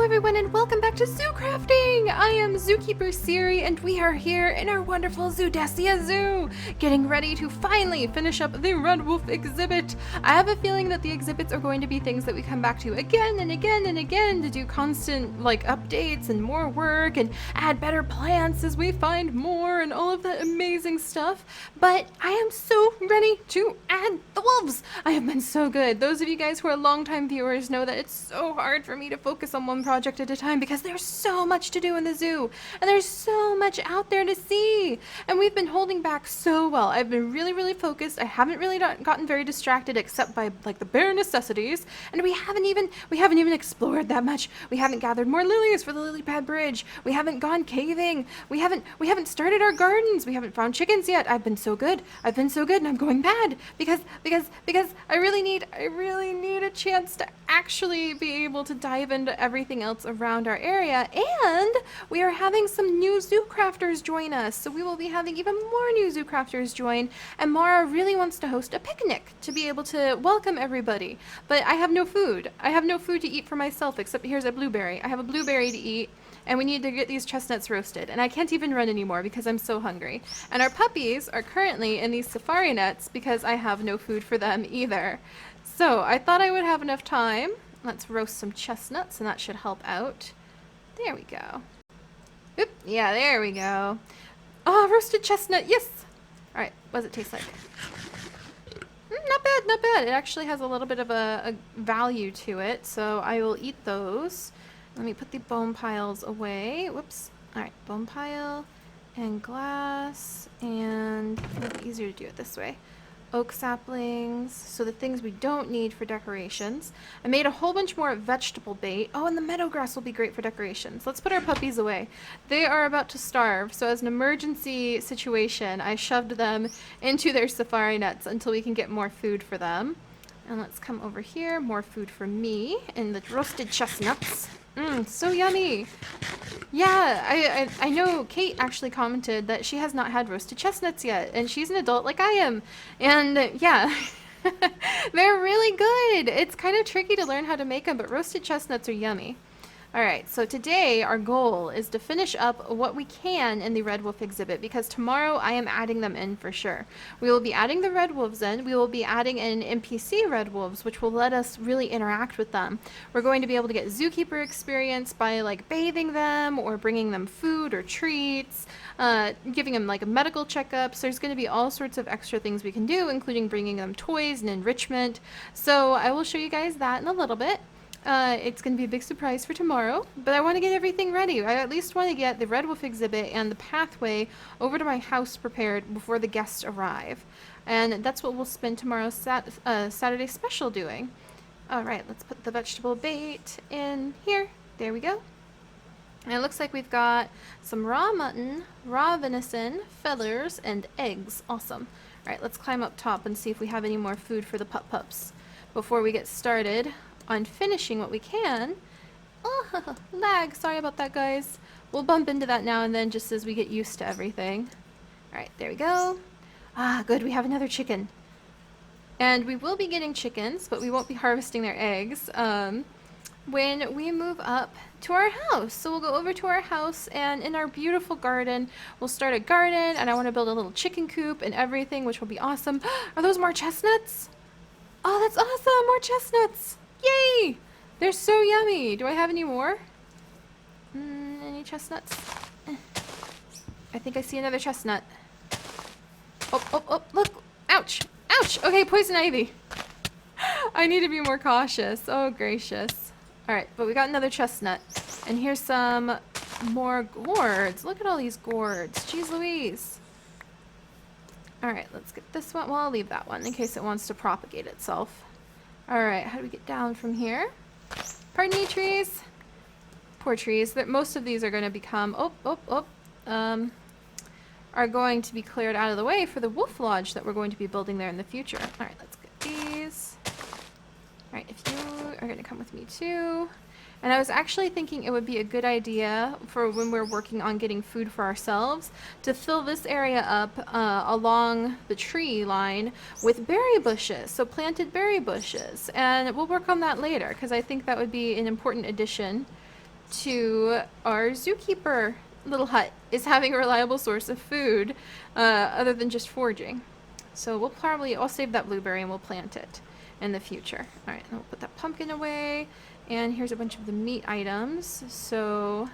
everyone, and welcome back to Zoo Crafting! I am Zookeeper Seri, and we are here in our wonderful Zoodesia Zoo, getting ready to finally finish up the Red Wolf exhibit. I have a feeling that the exhibits are going to be things that we come back to again and again and again to do constant, updates and more work and add better plants as we find more and all of that amazing stuff. But I am so ready to add the wolves! I have been so good. Those of you guys who are longtime viewers know that it's so hard for me to focus on one project at a time because there's so much to do in the zoo and there's so much out there to see, and we've been holding back so well. I've been really focused. I haven't really gotten very distracted except by the bare necessities, and we haven't even explored that much. We haven't gathered more lilies for the lily pad bridge. We haven't gone caving. We haven't started our gardens. We haven't found chickens yet. I've been so good, and I'm going bad because I really need a chance to actually be able to dive into everything else around our area. And we are having some new zoo crafters join us, so we will be having even more new zoo crafters join, and Mara really wants to host a picnic to be able to welcome everybody. But I have no food. I have no food to eat for myself, except here's a blueberry. I have a blueberry to eat, and we need to get these chestnuts roasted, and I can't even run anymore because I'm so hungry. And our puppies are currently in these safari nets because I have no food for them either. So I thought I would have enough time. Let's roast some chestnuts, and that should help out. There we go. Oop, yeah, there we go. Oh, roasted chestnut, yes! Alright, what does it taste like? Not bad, not bad. It actually has a little bit of a value to it, so I will eat those. Let me put the bone piles away. Whoops. Alright, bone pile and glass, and it's easier to do it this way. Oak saplings, so the things we don't need for decorations. I made a whole bunch more vegetable bait. Oh, and the meadow grass will be great for decorations. Let's put our puppies away. They are about to starve, so as an emergency situation, I shoved them into their safari nets until we can get more food for them. And let's come over here, more food for me, and the roasted chestnuts. So yummy. Yeah, I know Kate actually commented that she has not had roasted chestnuts yet, and she's an adult like I am. And yeah, they're really good. It's kind of tricky to learn how to make them, but roasted chestnuts are yummy. Alright, so today our goal is to finish up what we can in the Red Wolf exhibit, because tomorrow I am adding them in for sure. We will be adding the red wolves in. We will be adding in NPC red wolves, which will let us really interact with them. We're going to be able to get zookeeper experience by bathing them or bringing them food or treats, giving them medical checkups. There's going to be all sorts of extra things we can do, including bringing them toys and enrichment. So I will show you guys that in a little bit. It's going to be a big surprise for tomorrow, but I want to get everything ready. I at least want to get the Red Wolf exhibit and the pathway over to my house prepared before the guests arrive. And that's what we'll spend tomorrow's Saturday special doing. Alright, let's put the vegetable bait in here. There we go. And it looks like we've got some raw mutton, raw venison, feathers, and eggs. Awesome. Alright, let's climb up top and see if we have any more food for the pups before we get started on finishing what we can. Oh, lag. Sorry about that, guys. We'll bump into that now and then just as we get used to everything. Alright, there we go. Ah, good. We have another chicken. And we will be getting chickens, but we won't be harvesting their eggs when we move up to our house. So we'll go over to our house, and in our beautiful garden, we'll start a garden, and I want to build a little chicken coop and everything, which will be awesome. Are those more chestnuts? Oh, that's awesome! More chestnuts! Yay! They're so yummy. Do I have any more? Any chestnuts? I think I see another chestnut. Oh, look! Ouch! Ouch! Okay, poison ivy. I need to be more cautious. Oh, gracious. Alright, but we got another chestnut. And here's some more gourds. Look at all these gourds. Jeez Louise. Alright, let's get this one. Well, I'll leave that one in case it wants to propagate itself. Alright, how do we get down from here? Pardon me, trees. Poor trees. Most of these are going to become... are going to be cleared out of the way for the wolf lodge that we're going to be building there in the future. Alright, let's get these. Alright, if you are going to come with me too. And I was actually thinking it would be a good idea for when we're working on getting food for ourselves to fill this area up along the tree line with berry bushes, so planted berry bushes. And we'll work on that later because I think that would be an important addition to our zookeeper little hut is having a reliable source of food other than just foraging. So I'll save that blueberry and we'll plant it in the future. All right, and we'll put that pumpkin away. And here's a bunch of the meat items. So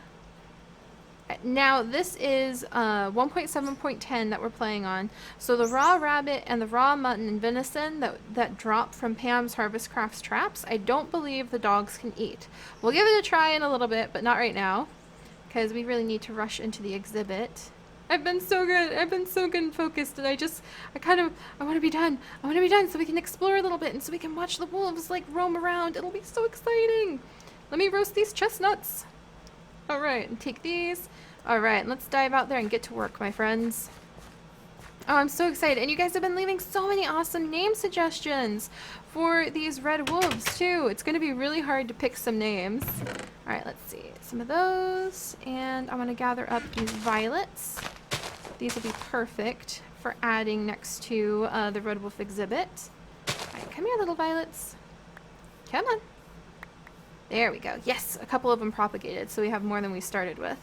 now this is 1.7.10 that we're playing on. So the raw rabbit and the raw mutton and venison that drop from Pam's Harvest Crafts traps, I don't believe the dogs can eat. We'll give it a try in a little bit, but not right now, because we really need to rush into the exhibit. I've been so good and focused, and I want to be done. I want to be done so we can explore a little bit and so we can watch the wolves like roam around. It'll be so exciting. Let me roast these chestnuts. All right, and take these. All right, let's dive out there and get to work, my friends. Oh, I'm so excited. And you guys have been leaving so many awesome name suggestions for these red wolves, too. It's going to be really hard to pick some names. All right, let's see. Some of those. And I'm going to gather up these violets. These will be perfect for adding next to the red wolf exhibit. All right, come here, little violets. Come on. There we go. Yes, a couple of them propagated, so we have more than we started with.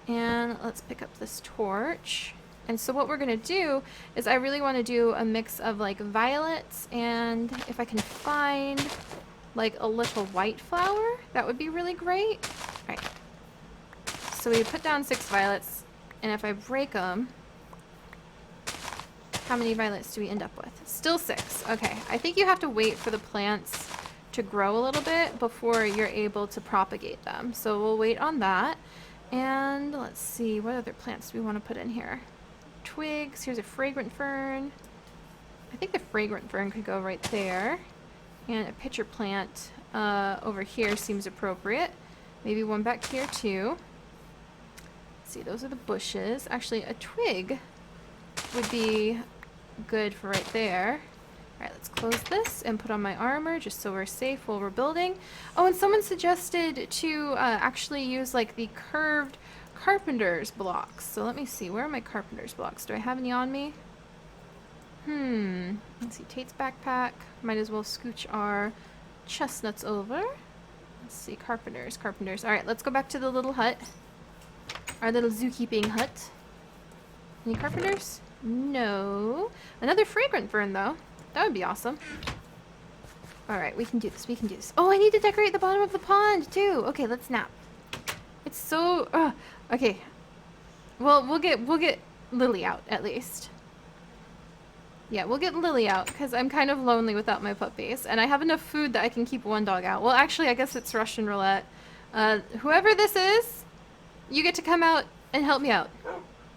And let's pick up this torch. And so what we're going to do is I really want to do a mix of like violets, and if I can find like a little white flower, that would be really great. All right. So we put down 6 violets, and if I break them, how many violets do we end up with? Still 6. Okay. I think you have to wait for the plants to grow a little bit before you're able to propagate them. So we'll wait on that. And let's see, what other plants do we want to put in here? Twigs. Here's a fragrant fern. I think the fragrant fern could go right there. And a pitcher plant over here seems appropriate. Maybe one back here too. Let's see, those are the bushes. Actually, a twig would be good for right there. Alright, let's close this and put on my armor just so we're safe while we're building. Oh, and someone suggested to actually use like the curved carpenter's blocks. So let me see, where are my carpenter's blocks? Do I have any on me? Let's see, Tate's backpack. Might as well scooch our chestnuts over. Let's see, carpenters. Alright, let's go back to the little hut. Our little zookeeping hut. Any carpenters? No. Another fragrant fern though. That would be awesome. Alright, we can do this. Oh, I need to decorate the bottom of the pond, too. Okay, let's nap. It's so... okay. Well, we'll get Lily out, at least. Yeah, we'll get Lily out, because I'm kind of lonely without my puppies. And I have enough food that I can keep one dog out. Well, actually, I guess it's Russian roulette. Whoever this is, you get to come out and help me out.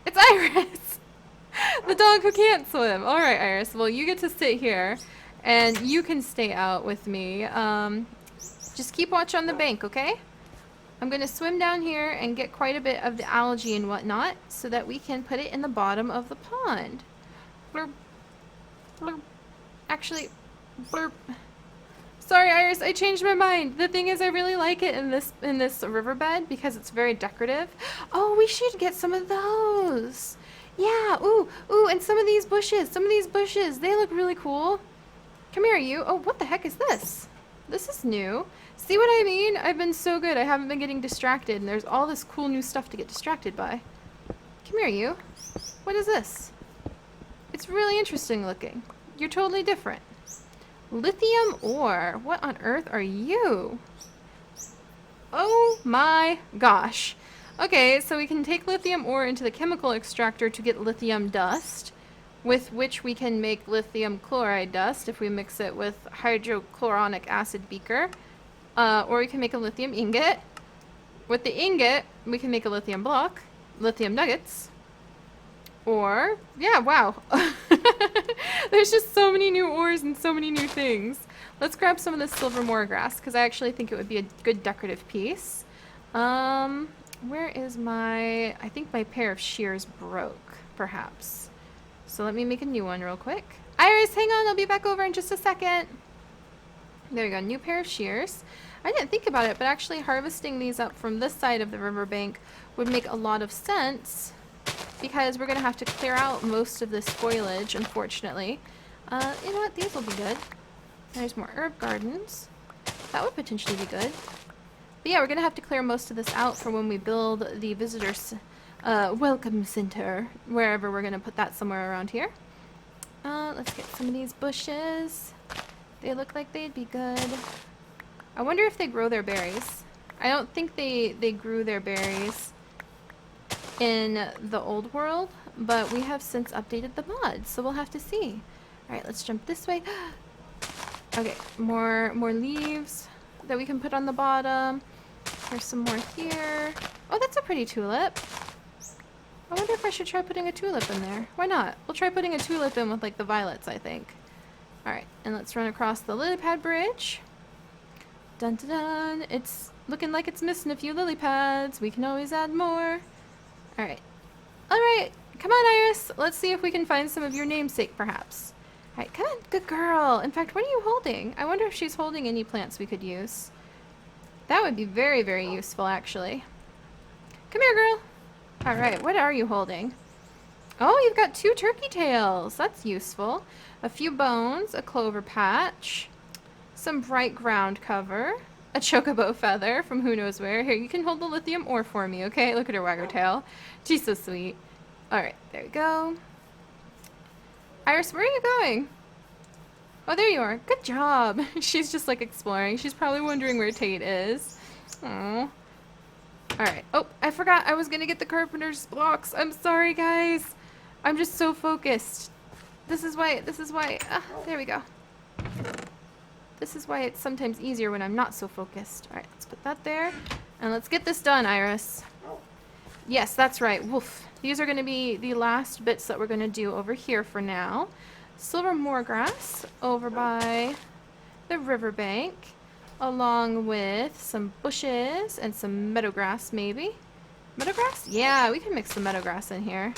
It's Iris! The dog who can't swim. All right, Iris. Well, you get to sit here, and you can stay out with me. Just keep watch on the bank, okay? I'm going to swim down here and get quite a bit of the algae and whatnot so that we can put it in the bottom of the pond. Blurp. Blurp. Actually, blurp. Sorry, Iris, I changed my mind. The thing is, I really like it in this riverbed because it's very decorative. Oh, we should get some of those. Yeah, ooh, and some of these bushes, they look really cool. Come here, you. Oh, what the heck is this? This is new. See what I mean? I've been so good. I haven't been getting distracted, and there's all this cool new stuff to get distracted by. Come here, you. What is this? It's really interesting looking. You're totally different. Lithium ore. What on earth are you? Oh my gosh. Okay, so we can take lithium ore into the chemical extractor to get lithium dust, with which we can make lithium chloride dust if we mix it with hydrochloric acid beaker. Or we can make a lithium ingot. With the ingot, we can make a lithium block, lithium nuggets. Or, yeah, wow. There's just so many new ores and so many new things. Let's grab some of this silver moor grass, because I actually think it would be a good decorative piece. Where is my... I think my pair of shears broke, perhaps. So let me make a new one real quick. Iris, hang on, I'll be back over in just a second. There we go, new pair of shears. I didn't think about it, but actually harvesting these up from this side of the riverbank would make a lot of sense, because we're going to have to clear out most of this foliage, unfortunately. You know what, these will be good. There's more herb gardens. That would potentially be good. But yeah, we're gonna have to clear most of this out for when we build the welcome center, wherever we're gonna put that, somewhere around here. Let's get some of these bushes. They look like they'd be good. I wonder if they grow their berries. I don't think they grew their berries in the old world, but we have since updated the mod, so we'll have to see. Alright, let's jump this way. Okay, more leaves that we can put on the bottom. There's some more here. Oh, that's a pretty tulip. I wonder if I should try putting a tulip in there. Why not? We'll try putting a tulip in with like the violets, I think. Alright, and let's run across the lily pad bridge. Dun dun dun. It's looking like it's missing a few lily pads. We can always add more. Alright. Alright, come on, Iris. Let's see if we can find some of your namesake, perhaps. Alright, come on, good girl. In fact, what are you holding? I wonder if she's holding any plants we could use. That would be very, very useful, actually. Come here, girl. Alright, what are you holding? Oh, you've got 2 turkey tails. That's useful. A few bones, a clover patch, some bright ground cover, a chocobo feather from who knows where. Here, you can hold the lithium ore for me, okay? Look at her wag her tail. She's so sweet. Alright, there we go. Iris, where are you going? Oh, there you are. Good job. She's just like exploring. She's probably wondering where Tate is. Aww. Alright. Oh, I forgot I was gonna get the carpenter's blocks. I'm sorry, guys. I'm just so focused. This is why, there we go. This is why it's sometimes easier when I'm not so focused. Alright, let's put that there. And let's get this done, Iris. Yes, that's right. Woof. These are gonna be the last bits that we're gonna do over here for now. Silver moorgrass over by the riverbank, along with some bushes and some meadowgrass, maybe. Meadowgrass? Yeah, we can mix some meadowgrass in here.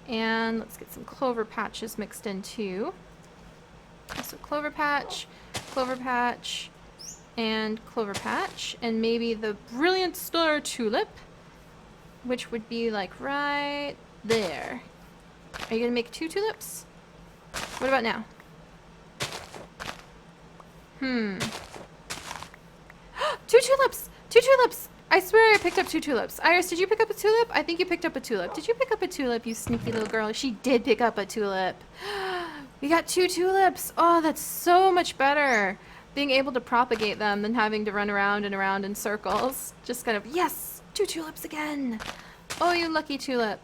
And let's get some clover patches mixed in too. So clover patch, and clover patch, and maybe the brilliant star tulip, which would be like right there. Are you gonna make 2 tulips? What about now? 2 tulips! 2 tulips! I swear I picked up 2 tulips. Iris, did you pick up a tulip? I think you picked up a tulip. Did you pick up a tulip, you sneaky little girl? She did pick up a tulip. We got 2 tulips. Oh, that's so much better. Being able to propagate them than having to run around and around in circles. Just kind of, yes! 2 tulips again! Oh, you lucky tulip.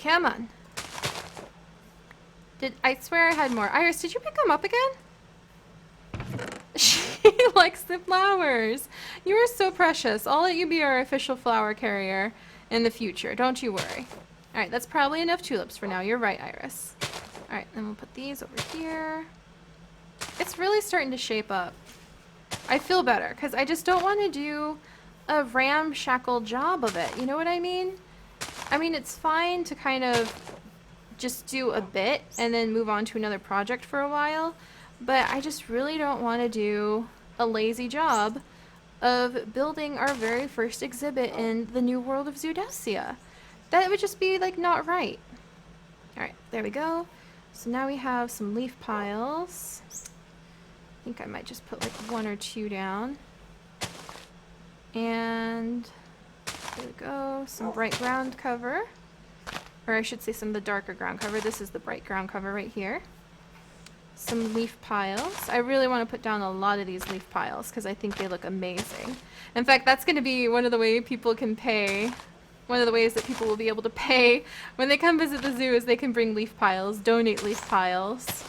Come on. I swear I had more. Iris, did you pick them up again? She likes the flowers. You are so precious. I'll let you be our official flower carrier in the future. Don't you worry. Alright, that's probably enough tulips for now. You're right, Iris. Alright, then we'll put these over here. It's really starting to shape up. I feel better, because I just don't want to do a ramshackle job of it. You know what I mean? I mean, it's fine to kind of just do a bit and then move on to another project for a while, but I just really don't want to do a lazy job of building our very first exhibit in the new world of Zoodesia. That would just be like not right. Alright, there we go. So now we have some leaf piles. I think I might just put like 1 or 2 down. And there we go, some bright ground cover. Or I should say some of the darker ground cover. This is the bright ground cover right here. Some leaf piles. I really want to put down a lot of these leaf piles because I think they look amazing. In fact, that's going to be one of the ways people can pay. One of the ways that people will be able to pay when they come visit the zoo is they can bring leaf piles, donate leaf piles.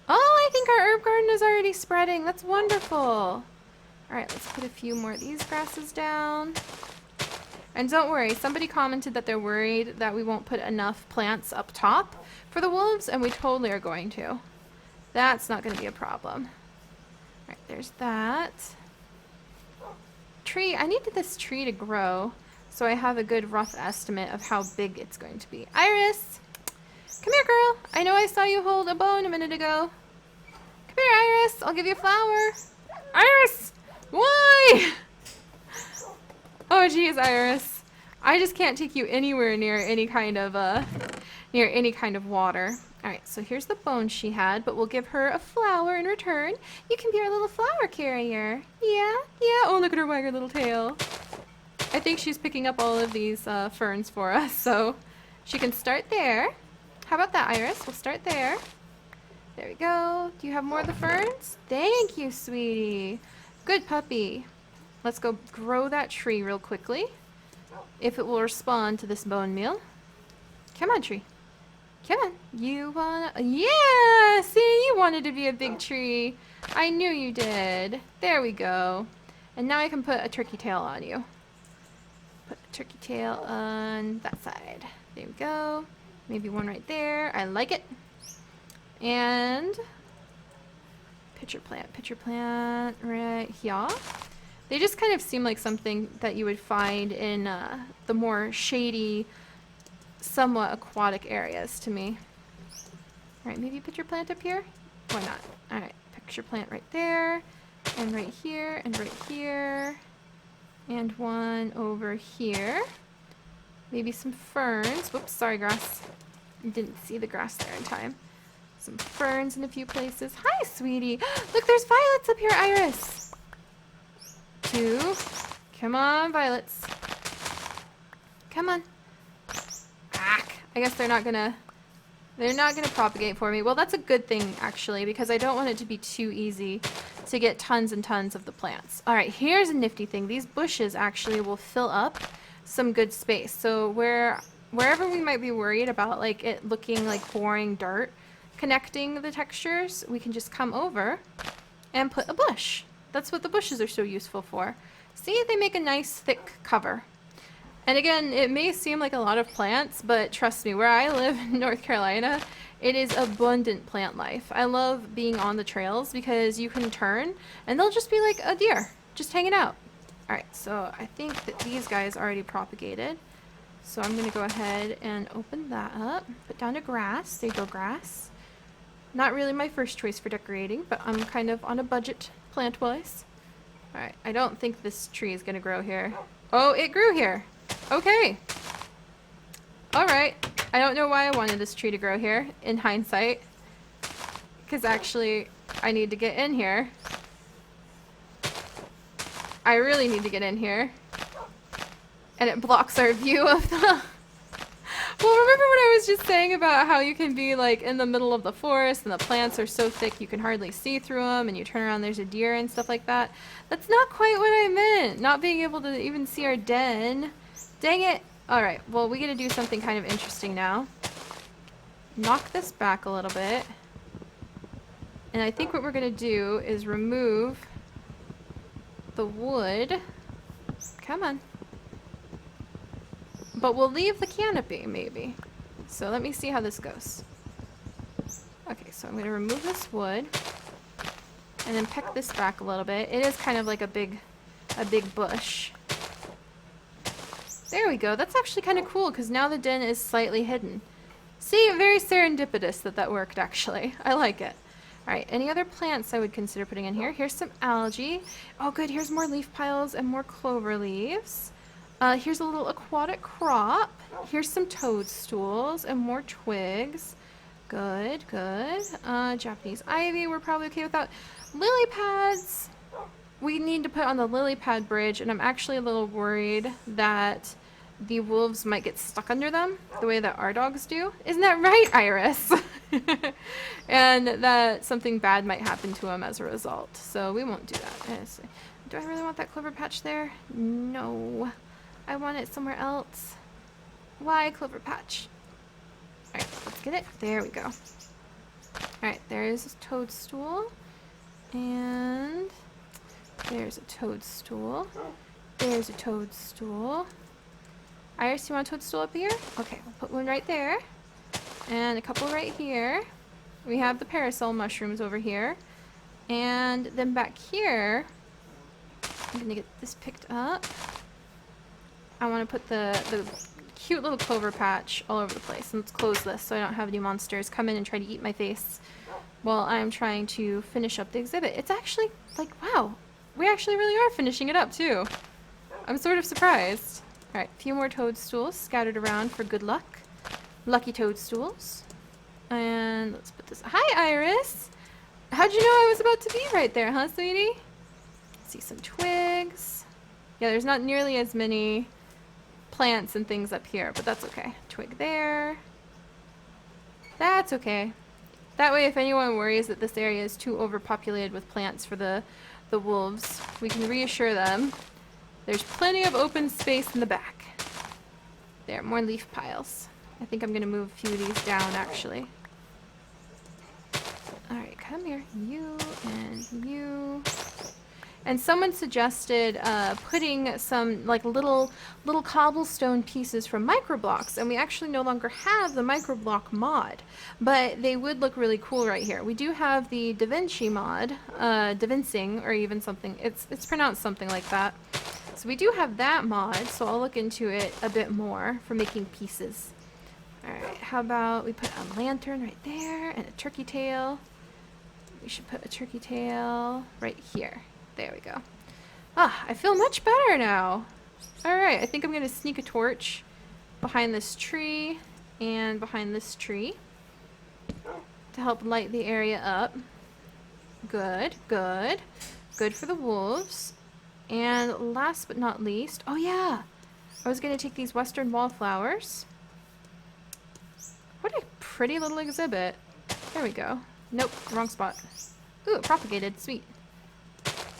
Oh, I think our herb garden is already spreading. That's wonderful. Alright, let's put a few more of these grasses down. And don't worry, somebody commented that they're worried that we won't put enough plants up top for the wolves, and we totally are going to. That's not going to be a problem. Alright, there's that. Tree, I needed this tree to grow, so I have a good rough estimate of how big it's going to be. Iris! Come here, girl! I know I saw you hold a bone a minute ago. Come here, Iris! I'll give you a flower. Iris! Why? Oh geez, Iris. I just can't take you anywhere near any kind of water. Alright, so here's the bone she had, but we'll give her a flower in return. You can be our little flower carrier. Yeah, yeah. Oh, look at her wag her little tail. I think she's picking up all of these ferns for us, so she can start there. How about that, Iris? We'll start there. There we go. Do you have more of the ferns? Thank you, sweetie. Good puppy. Let's go grow that tree real quickly. If it will respond to this bone meal. Come on, tree. Come on. You wanna... Yeah! See, you wanted to be a big tree. I knew you did. There we go. And now I can put a turkey tail on you. Put a turkey tail on that side. There we go. Maybe one right there. I like it. And... pitcher plant right here. They just kind of seem like something that you would find in the more shady, somewhat aquatic areas to me. Alright, maybe pitcher plant up here? Why not? Alright, pitcher plant right there, and right here, and right here, and one over here. Maybe some ferns. Whoops, sorry grass. Didn't see the grass there in time. Some ferns in a few places. Hi, sweetie! Look, there's violets up here, Iris! 2. Come on, violets. Come on. I guess they're not gonna propagate for me. Well, that's a good thing, actually, because I don't want it to be too easy to get tons and tons of the plants. All right, here's a nifty thing. These bushes actually will fill up some good space. So wherever we might be worried about like it looking like boring dirt connecting the textures, we can just come over and put a bush. That's what the bushes are so useful for. See, they make a nice thick cover. And again, it may seem like a lot of plants, but trust me, where I live in North Carolina, it is abundant plant life. I love being on the trails because you can turn and they'll just be like a deer, just hanging out. Alright, so I think that these guys already propagated. So I'm going to go ahead and open that up. Put down a grass. There you go, grass. Not really my first choice for decorating, but I'm kind of on a budget plant-wise. Alright, I don't think this tree is going to grow here. Oh, it grew here! Okay. Alright. I don't know why I wanted this tree to grow here, in hindsight. Because actually, I need to get in here. I really need to get in here. And it blocks our view of the... Well, remember what I was just saying about how you can be like in the middle of the forest and the plants are so thick you can hardly see through them, and you turn around there's a deer and stuff like that? That's not quite what I meant. Not being able to even see our den. Dang it. Alright, well, we gotta do something kind of interesting now. Knock this back a little bit. And I think what we're gonna do is remove the wood. Come on. But we'll leave the canopy, maybe. So let me see how this goes. Okay, so I'm gonna remove this wood. And then peck this back a little bit. It is kind of like a big bush. There we go. That's actually kind of cool because now the den is slightly hidden. See, very serendipitous that worked actually. I like it. Alright, any other plants I would consider putting in here? Here's some algae. Oh good, here's more leaf piles and more clover leaves. Here's a little aquatic crop. Here's some toadstools and more twigs. Good, good. Japanese ivy, we're probably okay with that. Lily pads. We need to put on the lily pad bridge, and I'm actually a little worried that the wolves might get stuck under them the way that our dogs do. Isn't that right, Iris? And that something bad might happen to them as a result. So we won't do that. Do I really want that clover patch there? No. I want it somewhere else. Why clover patch? Alright, let's get it. There we go. Alright, there's a toadstool. And there's a toadstool. There's a toadstool. Iris, you want a toadstool up here? Okay, we'll put one right there. And a couple right here. We have the parasol mushrooms over here. And then back here, I'm gonna get this picked up. I want to put the cute little clover patch all over the place. And let's close this so I don't have any monsters come in and try to eat my face while I'm trying to finish up the exhibit. It's actually like, wow, we actually really are finishing it up too. I'm sort of surprised. Alright, a few more toadstools scattered around for good luck. Lucky toadstools. And let's put this. Hi, Iris. How'd you know I was about to be right there, huh, sweetie? See some twigs. Yeah, there's not nearly as many plants and things up here, but that's okay. Twig there. That's okay. That way, if anyone worries that this area is too overpopulated with plants for the wolves, we can reassure them there's plenty of open space in the back. There, more leaf piles. I think I'm going to move a few of these down, actually. Alright, come here. You and you. And someone suggested putting some like little cobblestone pieces from microblocks, and we actually no longer have the microblock mod, but they would look really cool right here. We do have the Da Vinci mod, Davincing, or even something. It's pronounced something like that. So we do have that mod, so I'll look into it a bit more for making pieces. All right, how about we put a lantern right there and a turkey tail. We should put a turkey tail right here. There we go. Ah, I feel much better now. Alright, I think I'm going to sneak a torch behind this tree and behind this tree to help light the area up. Good, good. Good for the wolves. And last but not least, oh yeah, I was going to take these western wallflowers. What a pretty little exhibit. There we go. Nope, wrong spot. Ooh, it propagated. Sweet.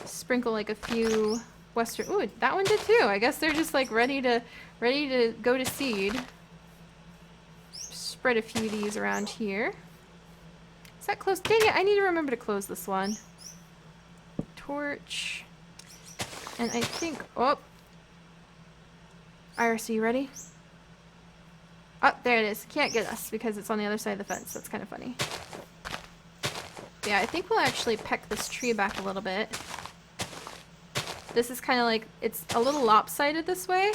Sprinkle like a few western. Ooh, that one did too. I guess they're just like ready to go to seed. Spread a few of these around here. Is that close? Dang it! I need to remember to close this one. Torch. And I think. Oh. Iris, are you ready? Oh, there it is. Can't get us because it's on the other side of the fence. That's kind of funny. Yeah, I think we'll actually peck this tree back a little bit. This is kind of like, it's a little lopsided this way,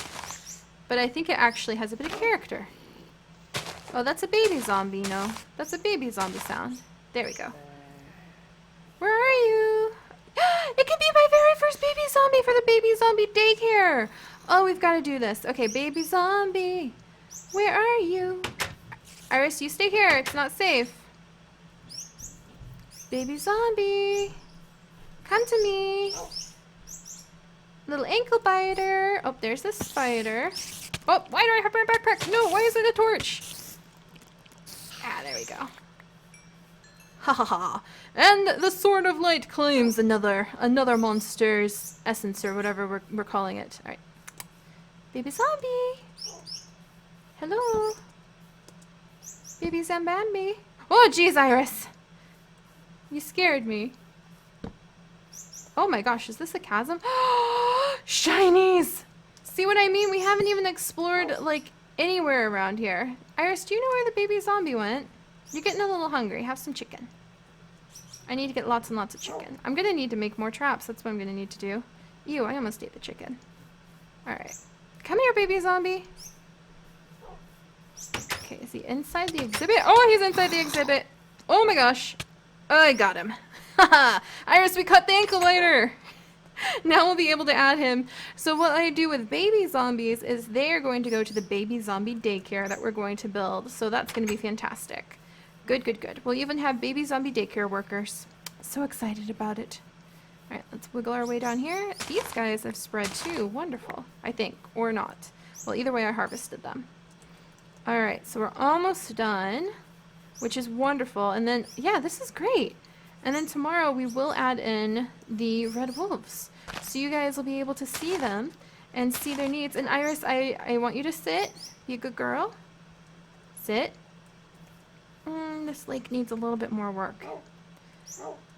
but I think it actually has a bit of character. Oh, that's a baby zombie, no. That's a baby zombie sound. There we go. Where are you? It could be my very first baby zombie for the baby zombie daycare. Oh, we've got to do this. Okay, baby zombie. Where are you? Iris, you stay here. It's not safe. Baby zombie. Come to me. Little ankle biter. Oh, there's the spider. Oh, why do I have my backpack? No, why is it a torch? Ah, there we go. Ha ha ha. And the Sword of Light claims another monster's essence or whatever we're calling it. Alright. Baby zombie. Hello. Baby Zambambi. Oh, jeez, Iris. You scared me. Oh my gosh, is this a chasm? Shinies! See what I mean? We haven't even explored, like, anywhere around here. Iris, do you know where the baby zombie went? You're getting a little hungry. Have some chicken. I need to get lots and lots of chicken. I'm gonna need to make more traps. That's what I'm gonna need to do. Ew, I almost ate the chicken. Alright. Come here, baby zombie. Okay, is he inside the exhibit? Oh, he's inside the exhibit. Oh my gosh. I got him. Haha! Iris, we cut the ankle biter! Now we'll be able to add him. So what I do with baby zombies is they are going to go to the baby zombie daycare that we're going to build. So that's going to be fantastic. Good, good, good. We'll even have baby zombie daycare workers. So excited about it. Alright, let's wiggle our way down here. These guys have spread too. Wonderful. I think. Or not. Well, either way I harvested them. Alright, so we're almost done. Which is wonderful. And then, yeah, this is great. And then tomorrow we will add in the red wolves. So you guys will be able to see them and see their needs. And Iris, I want you to sit. Be a good girl. Sit. This lake needs a little bit more work.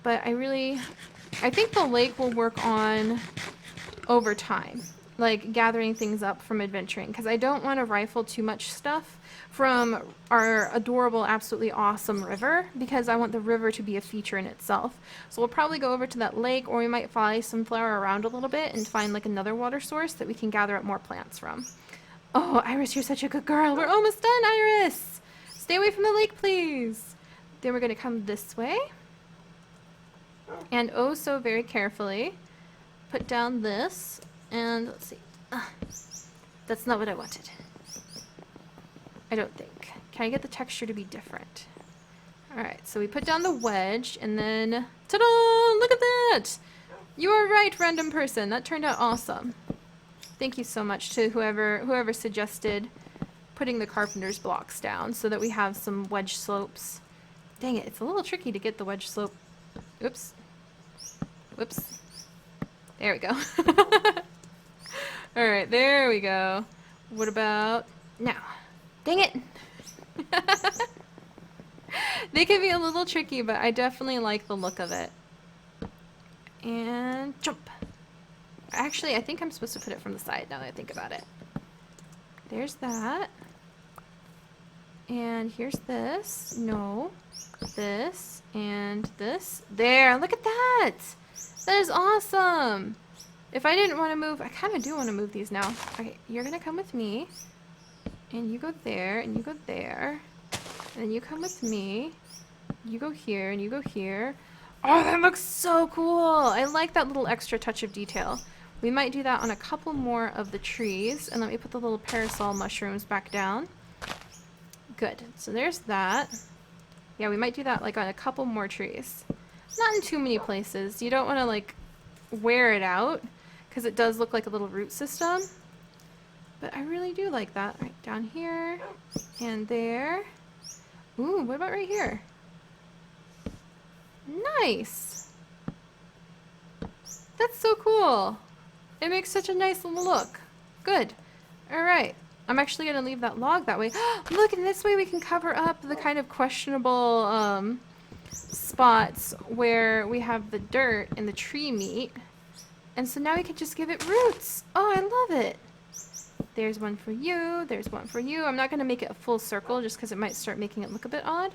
But I think the lake will work on over time. Like gathering things up from adventuring. Because I don't want to rifle too much stuff from our adorable, absolutely awesome river, because I want the river to be a feature in itself. So we'll probably go over to that lake, or we might fly sunflower around a little bit and find like another water source that we can gather up more plants from. Oh, Iris, you're such a good girl. We're almost done, Iris. Stay away from the lake, please. Then we're going to come this way. And oh so very carefully put down this. And let's see. That's not what I wanted. I don't think. Can I get the texture to be different? Alright, so we put down the wedge, and then... Ta-da! Look at that! You are right, random person. That turned out awesome. Thank you so much to whoever suggested putting the carpenter's blocks down so that we have some wedge slopes. Dang it, it's a little tricky to get the wedge slope. Oops. Whoops. There we go. Alright, there we go. What about now? Dang it! They can be a little tricky, but I definitely like the look of it. And jump. Actually, I think I'm supposed to put it from the side now that I think about it. There's that. And here's this. No. This. And this. There. Look at that. That is awesome. If I didn't want to move, I kind of do want to move these now. Okay, you're going to come with me. And you go there, and you go there. And then you come with me. You go here, and you go here. Oh, that looks so cool. I like that little extra touch of detail. We might do that on a couple more of the trees. And let me put the little parasol mushrooms back down. Good. So there's that. Yeah, we might do that like on a couple more trees. Not in too many places. You don't want to like wear it out because it does look like a little root system. But I really do like that. Right down here and there. Ooh, what about right here? Nice. That's so cool. It makes such a nice little look. Good. All right. I'm actually going to leave that log that way. Look, and this way we can cover up the kind of questionable spots where we have the dirt and the tree meet. And so now we can just give it roots. Oh, I love it. There's one for you. There's one for you. I'm not going to make it a full circle just because it might start making it look a bit odd.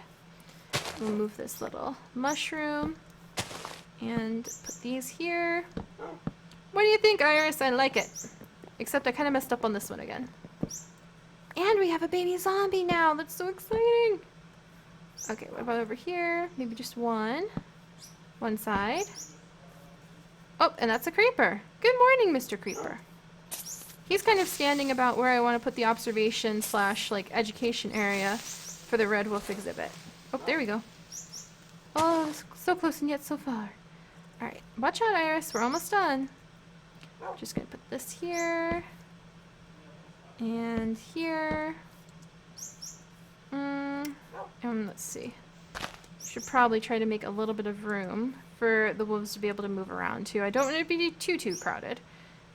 We'll move this little mushroom and put these here. What do you think, Iris? I like it. Except I kind of messed up on this one again. And we have a baby zombie now. That's so exciting. Okay, what about over here? Maybe just one. One side. Oh, and that's a creeper. Good morning, Mr. Creeper. He's kind of standing about where I want to put the observation / like education area for the red wolf exhibit. Oh, there we go. Oh, so close and yet so far. Alright, watch out, Iris. We're almost done. Just gonna put this here. And here. Let's see. Should probably try to make a little bit of room for the wolves to be able to move around too. I don't want it to be too crowded.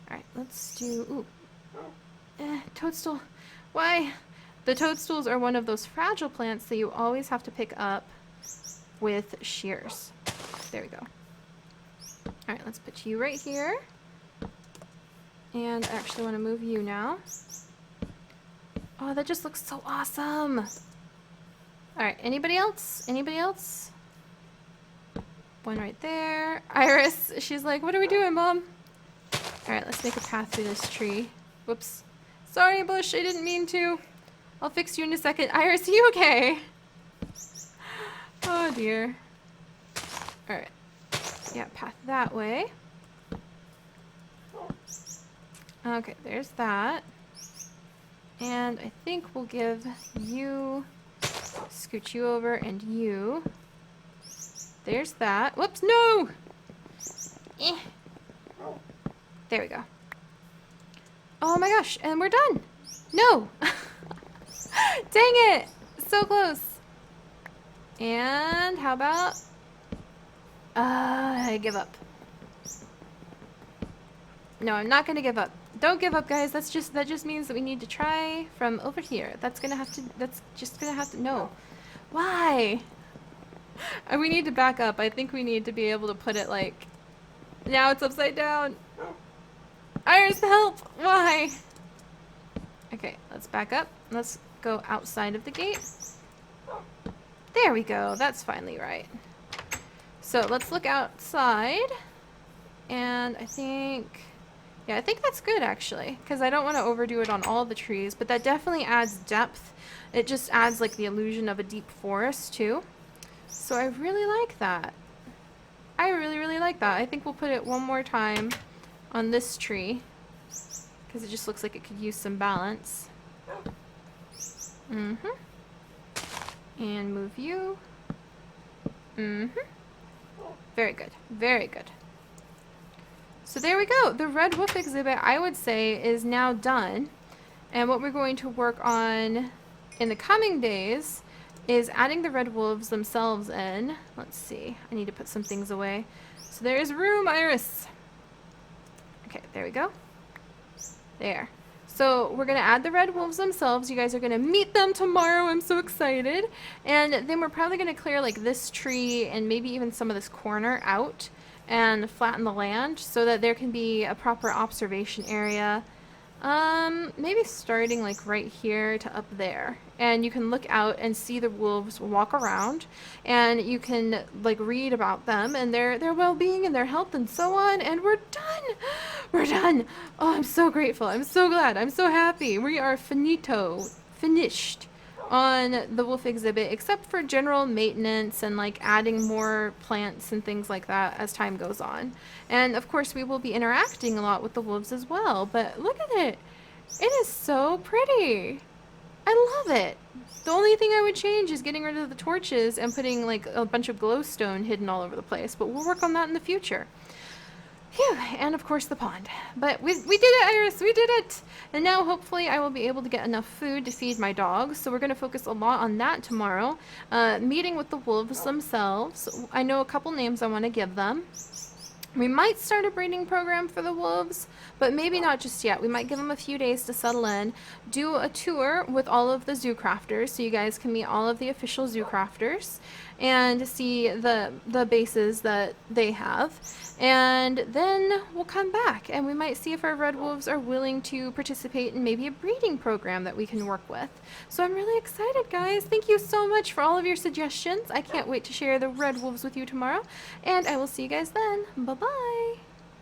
Alright, let's do... Ooh. Toadstool. Why? The toadstools are one of those fragile plants that you always have to pick up with shears. There we go. Alright, let's put you right here. And I actually want to move you now. Oh, that just looks so awesome. Alright, anybody else? Anybody else? One right there. Iris, she's like, what are we doing, Mom? Alright, let's make a path through this tree. Whoops. Sorry, Bush, I didn't mean to. I'll fix you in a second. Iris, are you okay? Oh, dear. Alright. Yeah, path that way. Okay, there's that. And I think we'll give you... Scoot you over and you. There's that. Whoops, no! Eh. There we go. Oh my gosh, and we're done! No! Dang it! So close. And how about... I give up. No, I'm not gonna give up. Don't give up, guys. That just means that we need to try from over here. That's just gonna have to, no. Why? We need to back up. I think we need to be able to put it like, now it's upside down. Iris, help! Why? Okay, let's back up. Let's go outside of the gate. There we go. That's finally right. So let's look outside. And I think... Yeah, I think that's good, actually, because I don't want to overdo it on all the trees, but that definitely adds depth. It just adds, like, the illusion of a deep forest, too. So I really like that. I really, really like that. I think we'll put it one more time on this tree, because it just looks like it could use some balance. And move you. Very good. Very good. So there we go. The red wolf exhibit, I would say, is now done. And what we're going to work on in the coming days is adding the red wolves themselves in. Let's see. I need to put some things away. So there is room, Iris. Okay, there we go. There. So we're going to add the red wolves themselves. You guys are going to meet them tomorrow. I'm so excited. And then we're probably going to clear like this tree and maybe even some of this corner out and flatten the land so that there can be a proper observation area. Maybe starting like right here to up there. And you can look out and see the wolves walk around, and you can like read about them and their well-being and their health and so on. And we're done. We're done. Oh, I'm so grateful. I'm so glad. I'm so happy. We are finished on the wolf exhibit, except for general maintenance and like adding more plants and things like that as time goes on. And of course we will be interacting a lot with the wolves as well, but look at it. It is so pretty. I love it. The only thing I would change is getting rid of the torches and putting like a bunch of glowstone hidden all over the place, but we'll work on that in the future. Phew, and of course the pond. But we did it, Iris, we did it! And now hopefully I will be able to get enough food to feed my dogs, so we're going to focus a lot on that tomorrow. Meeting with the wolves themselves. I know a couple names I want to give them. We might start a breeding program for the wolves, but maybe not just yet. We might give them a few days to settle in, do a tour with all of the zoo crafters so you guys can meet all of the official zoo crafters and see the bases that they have. And then we'll come back and we might see if our red wolves are willing to participate in maybe a breeding program that we can work with. So I'm really excited, guys. Thank you so much for all of your suggestions. I can't wait to share the red wolves with you tomorrow, and I will see you guys then. Bye-bye.